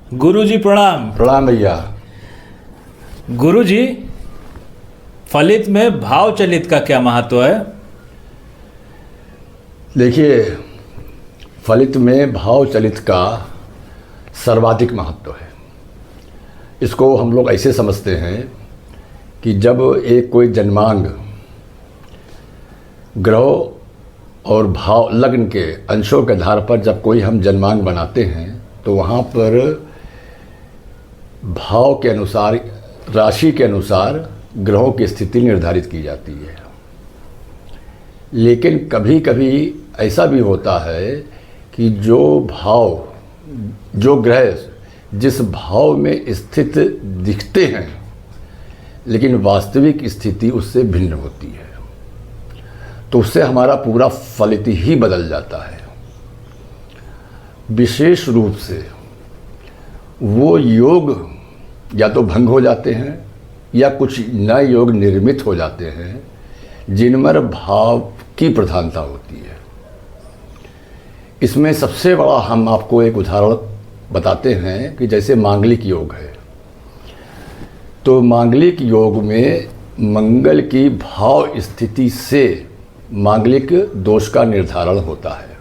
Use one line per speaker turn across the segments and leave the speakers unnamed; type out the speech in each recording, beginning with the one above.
गुरुजी प्रणाम।
प्रणाम भैया।
गुरुजी, फलित में भाव चलित का क्या महत्व है?
देखिए, फलित में भाव चलित का सर्वाधिक महत्व है। इसको हम लोग ऐसे समझते हैं कि जब एक कोई जन्मांग ग्रह और भाव लग्न के अंशों के आधार पर जब कोई हम जन्मांग बनाते हैं तो वहाँ पर भाव के अनुसार, राशि के अनुसार ग्रहों की स्थिति निर्धारित की जाती है। लेकिन कभी कभी ऐसा भी होता है कि जो ग्रह जिस भाव में स्थित दिखते हैं लेकिन वास्तविक स्थिति उससे भिन्न होती है, तो उससे हमारा पूरा फलित ही बदल जाता है। विशेष रूप से वो योग या तो भंग हो जाते हैं या कुछ नए योग निर्मित हो जाते हैं जिनमें भाव की प्रधानता होती है। इसमें सबसे बड़ा हम आपको एक उदाहरण बताते हैं कि जैसे मांगलिक योग है, तो मांगलिक योग में मंगल की भाव स्थिति से मांगलिक दोष का निर्धारण होता है।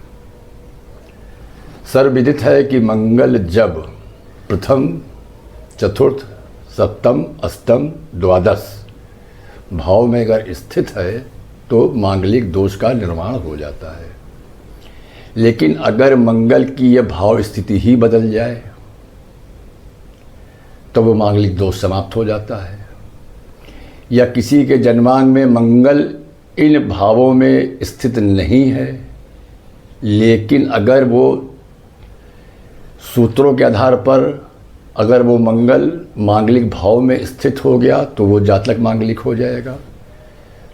सर्वविदित है कि मंगल जब प्रथम, चतुर्थ, सप्तम, अष्टम, द्वादश भाव में अगर स्थित है तो मांगलिक दोष का निर्माण हो जाता है। लेकिन अगर मंगल की यह भाव स्थिति ही बदल जाए तो वो मांगलिक दोष समाप्त हो जाता है। या किसी के जन्मांग में मंगल इन भावों में स्थित नहीं है, लेकिन अगर वो सूत्रों के आधार पर अगर वो मंगल मांगलिक भाव में स्थित हो गया तो वो जातक मांगलिक हो जाएगा।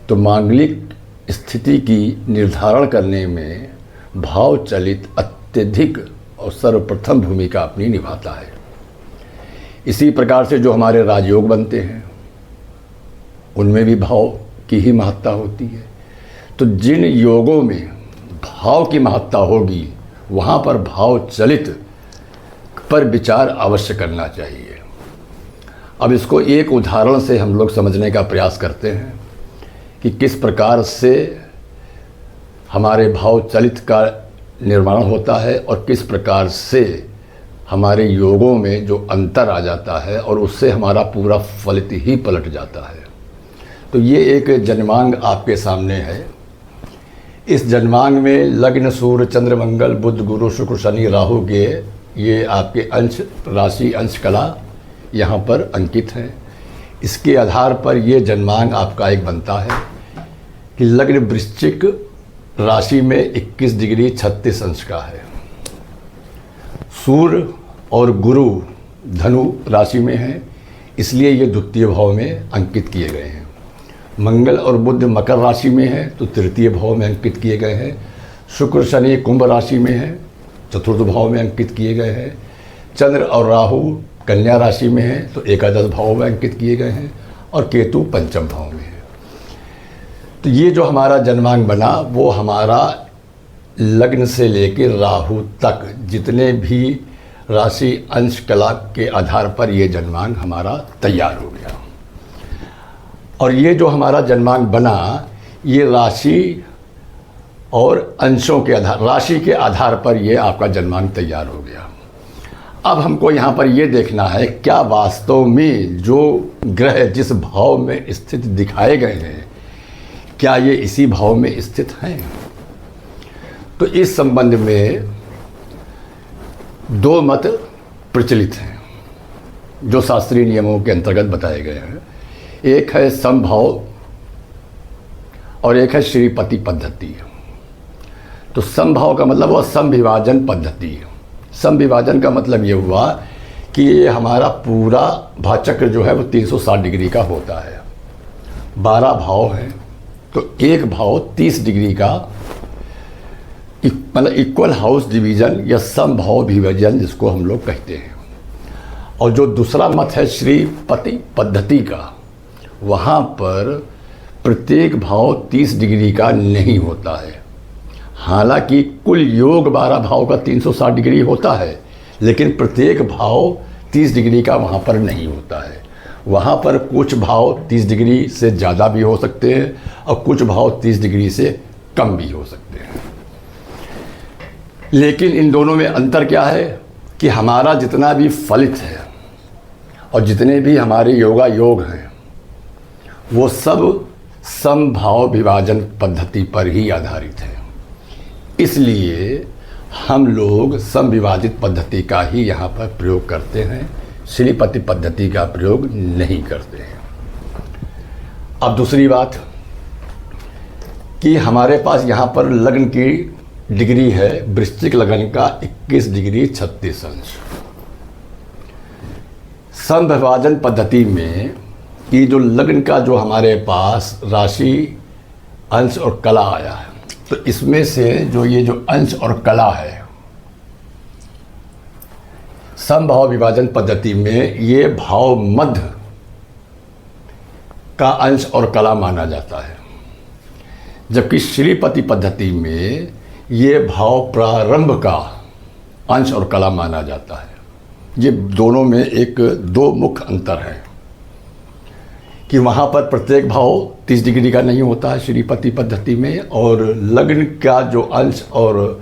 तो मांगलिक स्थिति की निर्धारण करने में भाव चलित अत्यधिक और सर्वप्रथम भूमिका अपनी निभाता है। इसी प्रकार से जो हमारे राजयोग बनते हैं उनमें भी भाव की ही महत्ता होती है। तो जिन योगों में भाव की महत्ता होगी वहाँ पर भाव चलित पर विचार अवश्य करना चाहिए। अब इसको एक उदाहरण से हम लोग समझने का प्रयास करते हैं कि किस प्रकार से हमारे भाव चलित का निर्माण होता है और किस प्रकार से हमारे योगों में जो अंतर आ जाता है और उससे हमारा पूरा फलित ही पलट जाता है। तो ये एक जन्मांग आपके सामने है। इस जन्मांग में लग्न, सूर्य, चंद्र, मंगल, बुध, गुरु, शुक्र, शनि, राहु के ये आपके अंश राशि, अंश कला यहाँ पर अंकित हैं। इसके आधार पर ये जन्मांग आपका एक बनता है कि लग्न वृश्चिक राशि में 21 डिग्री 36 अंश का है। सूर्य और गुरु धनु राशि में है, इसलिए ये द्वितीय भाव में अंकित किए गए हैं। मंगल और बुध मकर राशि में है तो तृतीय भाव में अंकित किए गए हैं। शुक्र शनि कुंभ राशि में है, चतुर्थ भाव में अंकित किए गए हैं। चंद्र और राहु कन्या राशि में है तो एकादश भाव में अंकित किए गए हैं और केतु पंचम भाव में है। तो ये जो हमारा जन्मांग बना वो हमारा लग्न से लेकर राहु तक जितने भी राशि अंश कला के आधार पर ये जन्मांग हमारा तैयार हो गया। और ये जो हमारा जन्मांग बना ये राशि और अंशों के आधार, राशि के आधार पर ये आपका जन्मांग तैयार हो गया। अब हमको यहाँ पर ये देखना है क्या वास्तव में जो ग्रह जिस भाव में स्थित दिखाए गए हैं क्या ये इसी भाव में स्थित हैं। तो इस संबंध में दो मत प्रचलित हैं जो शास्त्रीय नियमों के अंतर्गत बताए गए हैं। एक है समभाव और एक है श्रीपति पद्धति। तो समभाव का मतलब हुआ समविभाजन पद्धति। समविभाजन का मतलब ये हुआ कि ये हमारा पूरा भाचक्र जो है वो 360 डिग्री का होता है। 12 भाव हैं तो एक भाव 30 डिग्री का मतलब इक्वल हाउस डिवीजन या समभाव विभाजन जिसको हम लोग कहते हैं। और जो दूसरा मत है श्रीपति पद्धति का, वहाँ पर प्रत्येक भाव 30 डिग्री का नहीं होता है। हालांकि कुल योग 12 भाव का 360 डिग्री होता है, लेकिन प्रत्येक भाव 30 डिग्री का वहाँ पर नहीं होता है। वहाँ पर कुछ भाव 30 डिग्री से ज़्यादा भी हो सकते हैं और कुछ भाव 30 डिग्री से कम भी हो सकते हैं। लेकिन इन दोनों में अंतर क्या है कि हमारा जितना भी फलित है और जितने भी हमारे योगा योग हैं वो सब समभाव विभाजन पद्धति पर ही आधारित है। इसलिए हम लोग समविभाजित पद्धति का ही यहाँ पर प्रयोग करते हैं, श्रीपति पद्धति का प्रयोग नहीं करते हैं। अब दूसरी बात कि हमारे पास यहाँ पर लग्न की डिग्री है, वृश्चिक लग्न का 21 डिग्री 36 अंश। समविभाजन पद्धति में ये जो लग्न का जो हमारे पास राशि अंश और कला आया है, तो इसमें से जो ये जो अंश और कला है, समभाव विभाजन पद्धति में ये भाव मध्य का अंश और कला माना जाता है, जबकि श्रीपति पद्धति में ये भाव प्रारंभ का अंश और कला माना जाता है। ये दोनों में दो मुख्य अंतर है कि वहाँ पर प्रत्येक भाव 30 डिग्री का नहीं होता है श्रीपति पद्धति में, और लग्न का जो अंश और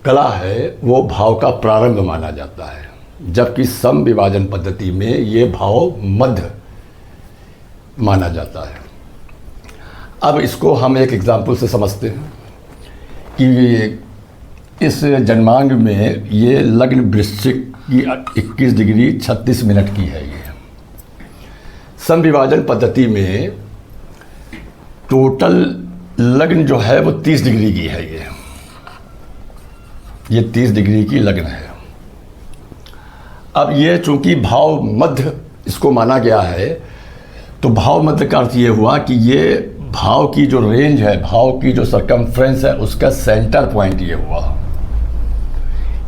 कला है वो भाव का प्रारंभ माना जाता है, जबकि सम विभाजन पद्धति में ये भाव मध्य माना जाता है। अब इसको हम एक एग्जाम्पल से समझते हैं कि इस जन्मांग में ये लग्न वृश्चिक की 21 डिग्री 36 मिनट की है। ये सम विभाजन पद्धति में टोटल लग्न जो है वो 30 डिग्री की है। ये 30 डिग्री की लग्न है। अब ये चूंकि भाव मध्य इसको माना गया है, तो भाव मध्य का अर्थ ये हुआ कि ये भाव की जो रेंज है, भाव की जो सरकमफ्रेंस है, उसका सेंटर पॉइंट ये हुआ।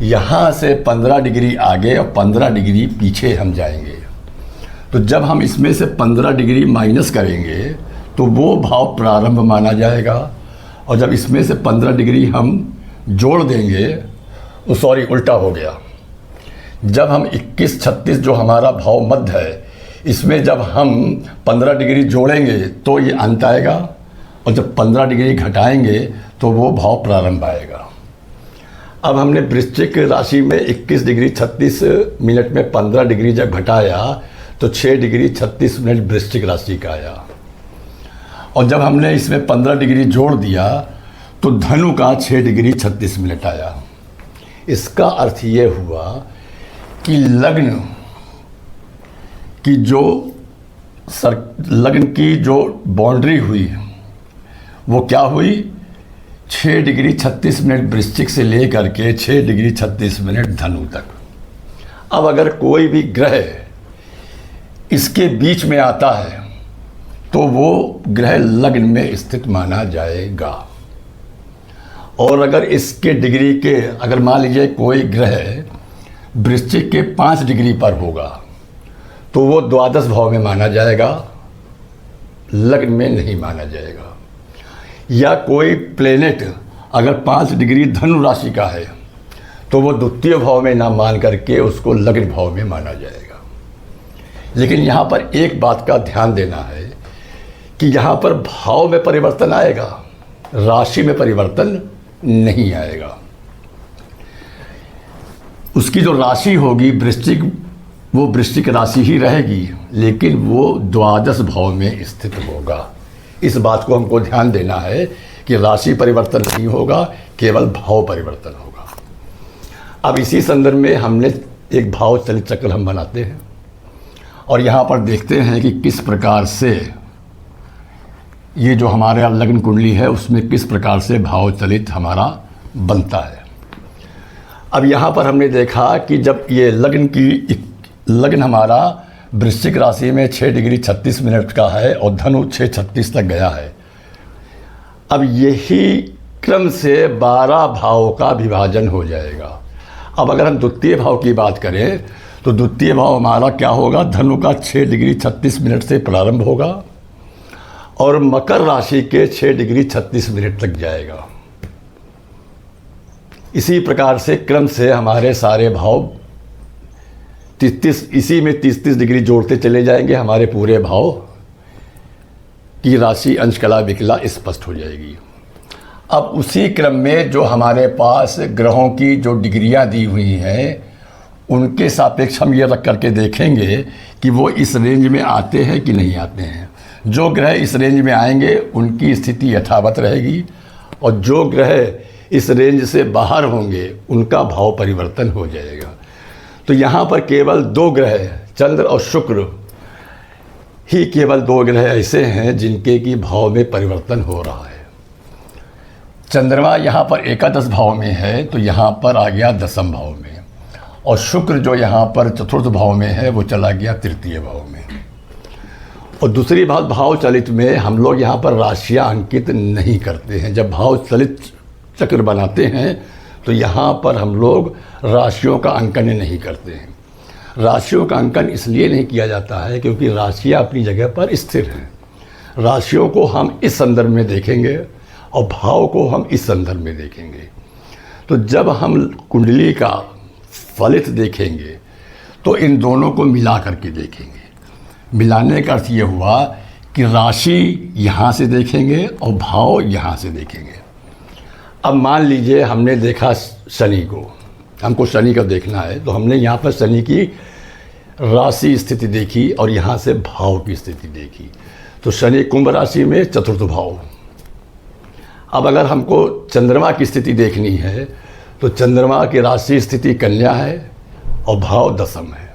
यहाँ से 15 डिग्री आगे और 15 डिग्री पीछे हम जाएंगे। तो जब हम इसमें से 15 डिग्री माइनस करेंगे तो वो भाव प्रारंभ माना जाएगा, और जब इसमें से 15 डिग्री हम जोड़ देंगे, उल्टा हो गया। जब हम 21-36 जो हमारा भाव मध्य है, इसमें जब हम 15 डिग्री जोड़ेंगे तो ये अंत आएगा, और जब 15 डिग्री घटाएंगे तो वो भाव प्रारंभ आएगा। अब हमने वृश्चिक राशि में 21 डिग्री 36 मिनट में 15 डिग्री जब घटाया तो 6 डिग्री 36 मिनट वृश्चिक राशि का आया, और जब हमने इसमें 15 डिग्री जोड़ दिया तो धनु का 6 डिग्री 36 मिनट आया। इसका अर्थ ये हुआ कि लग्न की जो बाउंड्री हुई वो क्या हुई, 6 डिग्री 36 मिनट वृश्चिक से लेकर के 6 डिग्री 36 मिनट धनु तक। अब अगर कोई भी ग्रह इसके बीच में आता है तो वो ग्रह लग्न में स्थित माना जाएगा। और अगर इसके डिग्री के, अगर मान लीजिए कोई ग्रह वृश्चिक के 5 डिग्री पर होगा तो वो द्वादश भाव में माना जाएगा, लग्न में नहीं माना जाएगा। या कोई प्लेनेट अगर 5 डिग्री धनु राशि का है तो वो द्वितीय भाव में ना मान करके उसको लग्न भाव में माना जाएगा। लेकिन यहाँ पर एक बात का ध्यान देना है कि यहाँ पर भाव में परिवर्तन आएगा, राशि में परिवर्तन नहीं आएगा। उसकी जो राशि होगी वृश्चिक, वो वृश्चिक राशि ही रहेगी, लेकिन वो द्वादश भाव में स्थित होगा। इस बात को हमको ध्यान देना है कि राशि परिवर्तन नहीं होगा, केवल भाव परिवर्तन होगा। अब इसी संदर्भ में हमने एक भाव चलित चक्र हम बनाते हैं और यहाँ पर देखते हैं कि किस प्रकार से ये जो हमारा लग्न कुंडली है उसमें किस प्रकार से भाव चलित हमारा बनता है। अब यहाँ पर हमने देखा कि जब ये लग्न हमारा वृश्चिक राशि में 6 डिग्री 36 मिनट का है और धनु 6:36 तक गया है। अब यही क्रम से 12 भाव का विभाजन हो जाएगा। अब अगर हम द्वितीय भाव की बात करें तो द्वितीय भाव हमारा क्या होगा, धनु का 6 डिग्री 36 मिनट से प्रारंभ होगा और मकर राशि के 6 डिग्री 36 मिनट तक जाएगा। इसी प्रकार से क्रम से हमारे सारे भाव 30 इसी में 30 डिग्री जोड़ते चले जाएंगे, हमारे पूरे भाव की राशि अंश कला विकला स्पष्ट हो जाएगी। अब उसी क्रम में जो हमारे पास ग्रहों की जो डिग्रियां दी हुई हैं उनके सापेक्ष हम ये रख करके देखेंगे कि वो इस रेंज में आते हैं कि नहीं आते हैं। जो ग्रह इस रेंज में आएंगे उनकी स्थिति यथावत रहेगी, और जो ग्रह इस रेंज से बाहर होंगे उनका भाव परिवर्तन हो जाएगा। तो यहाँ पर केवल 2 ग्रह, चंद्र और शुक्र ही केवल 2 ग्रह ऐसे हैं जिनके की भाव में परिवर्तन हो रहा है। चंद्रमा यहाँ पर एकादश भाव में है तो यहाँ पर आ गया दशम भाव में, और शुक्र जो यहाँ पर चतुर्थ भाव में है वो चला गया तृतीय भाव में। और दूसरी बात, भाव चलित में हम लोग यहाँ पर राशियाँ अंकित नहीं करते हैं। जब भाव चलित चक्र बनाते हैं तो यहाँ पर हम लोग राशियों का अंकन नहीं करते हैं। राशियों का अंकन इसलिए नहीं किया जाता है क्योंकि राशियाँ अपनी जगह पर स्थिर हैं। राशियों को हम इस संदर्भ में देखेंगे और भाव को हम इस संदर्भ में देखेंगे। तो जब हम कुंडली का फलित देखेंगे तो इन दोनों को मिला करके देखेंगे। मिलाने का अर्थ ये हुआ कि राशि यहाँ से देखेंगे और भाव यहाँ से देखेंगे। अब मान लीजिए हमने देखा शनि को, हमको शनि का देखना है, तो हमने यहाँ पर शनि की राशि स्थिति देखी और यहाँ से भाव की स्थिति देखी। तो शनि कुंभ राशि में चतुर्थ भाव। अब अगर हमको चंद्रमा की स्थिति देखनी है तो चंद्रमा की राशि स्थिति कन्या है और भाव दशम है,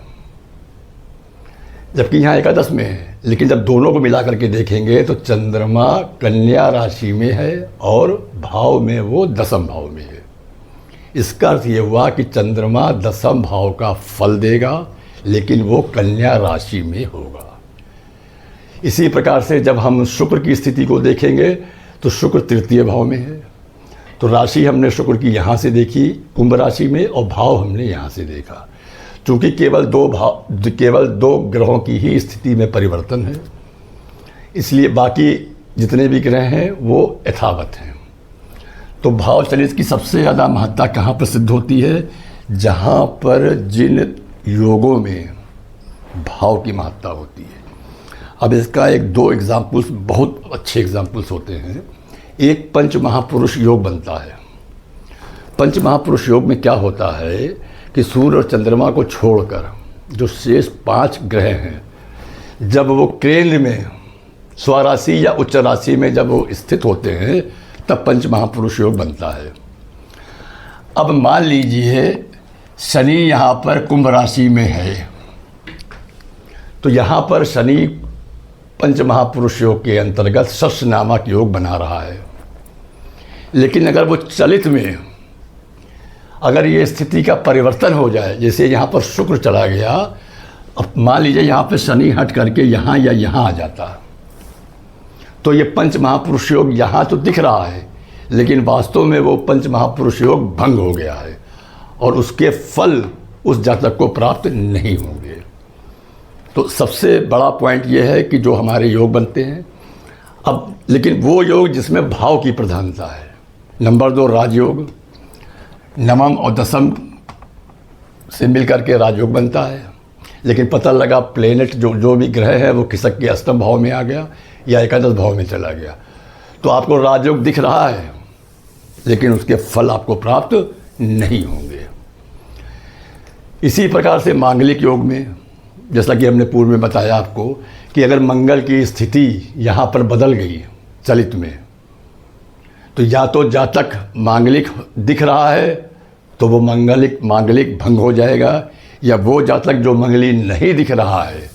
जबकि यहाँ एकादश में है। लेकिन जब दोनों को मिला करके देखेंगे तो चंद्रमा कन्या राशि में है और भाव में वो दशम भाव में है। इसका अर्थ ये हुआ कि चंद्रमा दशम भाव का फल देगा लेकिन वो कन्या राशि में होगा। इसी प्रकार से जब हम शुक्र की स्थिति को देखेंगे तो शुक्र तृतीय भाव में है। तो राशि हमने शुक्र की यहाँ से देखी कुंभ राशि में और भाव हमने यहाँ से देखा। चूँकि केवल 2 ग्रहों की ही स्थिति में परिवर्तन है, इसलिए बाकी जितने भी ग्रह हैं वो यथावत हैं। तो भाव चलित की सबसे ज़्यादा महत्ता कहाँ पर सिद्ध होती है? जहाँ पर जिन योगों में भाव की महत्ता होती है। अब इसका 1-2 एग्जाम्पल्स, बहुत अच्छे एग्जाम्पल्स होते हैं। एक पंच महापुरुष योग बनता है। पंच महापुरुष योग में क्या होता है कि सूर्य और चंद्रमा को छोड़कर जो शेष 5 ग्रह हैं, जब वो केंद्र में स्वराशि या उच्च राशि में जब वो स्थित होते हैं तब पंच महापुरुष योग बनता है। अब मान लीजिए शनि यहाँ पर कुंभ राशि में है, तो यहाँ पर शनि पंच महापुरुष योग के अंतर्गत शश नामक योग बना रहा है। लेकिन अगर वो चलित में अगर ये स्थिति का परिवर्तन हो जाए, जैसे यहाँ पर शुक्र चला गया, अब मान लीजिए यहाँ पे शनि हट करके यहाँ या यहाँ आ जाता, तो ये पंच महापुरुष योग यहाँ तो दिख रहा है लेकिन वास्तव में वो पंच महापुरुष योग भंग हो गया है और उसके फल उस जातक को प्राप्त नहीं होंगे। तो सबसे बड़ा पॉइंट ये है कि जो हमारे योग बनते हैं, अब लेकिन वो योग जिसमें भाव की प्रधानता है। नंबर 2 राजयोग, नवम और दशम से मिलकर के राजयोग बनता है। लेकिन पता लगा प्लेनेट जो भी ग्रह है वो खिसक के अष्टम भाव में आ गया या एकादश भाव में चला गया, तो आपको राजयोग दिख रहा है लेकिन उसके फल आपको प्राप्त नहीं होंगे। इसी प्रकार से मांगलिक योग में, जैसा कि हमने पूर्व में बताया आपको, कि अगर मंगल की स्थिति यहाँ पर बदल गई चलित में, तो या तो जातक मांगलिक दिख रहा है तो वो मांगलिक भंग हो जाएगा, या वो जातक जो मंगली नहीं दिख रहा है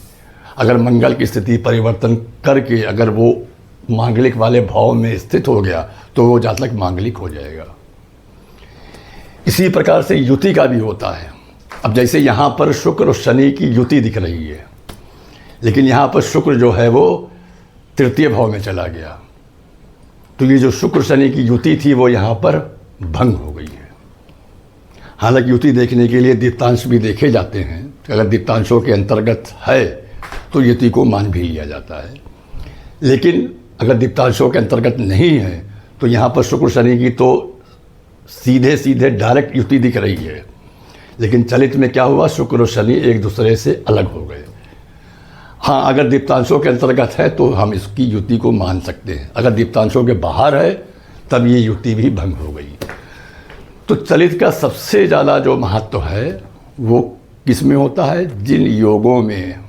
अगर मंगल की स्थिति परिवर्तन करके अगर वो मांगलिक वाले भाव में स्थित हो गया तो वो जातक मांगलिक हो जाएगा। इसी प्रकार से युति का भी होता है। अब जैसे यहाँ पर शुक्र और शनि की युति दिख रही है, लेकिन यहाँ पर शुक्र जो है वो तृतीय भाव में चला गया, तो ये जो शुक्र शनि की युति थी वो यहाँ पर भंग हो गई है। हालांकि युति देखने के लिए दीप्तांश भी देखे जाते हैं, अगर दीप्तांशों के अंतर्गत है तो युति को मान भी लिया जाता है। लेकिन अगर दीप्तांशों के अंतर्गत नहीं है तो यहाँ पर शुक्र शनि की तो सीधे सीधे डायरेक्ट युति दिख रही है, लेकिन चलित में क्या हुआ, शुक्र और शनि एक दूसरे से अलग हो गए। हाँ, अगर दीप्तांशों के अंतर्गत है तो हम इसकी युति को मान सकते हैं, अगर दीप्तांशों के बाहर है तब ये युति भी भंग हो गई। तो चलित का सबसे ज़्यादा जो महत्व है वो किस में होता है, जिन योगों में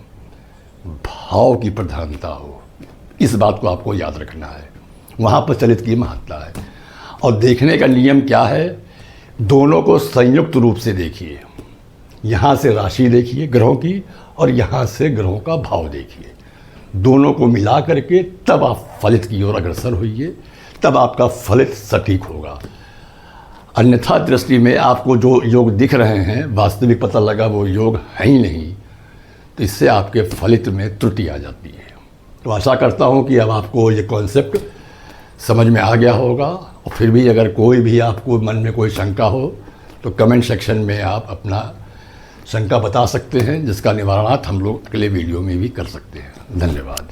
भाव की प्रधानता हो, इस बात को आपको याद रखना है, वहाँ पर चलित की महत्ता है। और देखने का नियम क्या है, दोनों को संयुक्त रूप से देखिए, यहाँ से राशि देखिए ग्रहों की और यहाँ से ग्रहों का भाव देखिए, दोनों को मिला करके तब आप फलित की ओर अग्रसर होइए, तब आपका फलित सटीक होगा। अन्यथा दृष्टि में आपको जो योग दिख रहे हैं वास्तविक पता लगा वो योग है ही नहीं, तो इससे आपके फलित में त्रुटि आ जाती है। तो आशा करता हूँ कि अब आपको ये कॉन्सेप्ट समझ में आ गया होगा। और फिर भी अगर कोई भी आपको मन में कोई शंका हो तो कमेंट सेक्शन में आप अपना शंका बता सकते हैं, जिसका निवारण हम लोग अगले वीडियो में भी कर सकते हैं। धन्यवाद।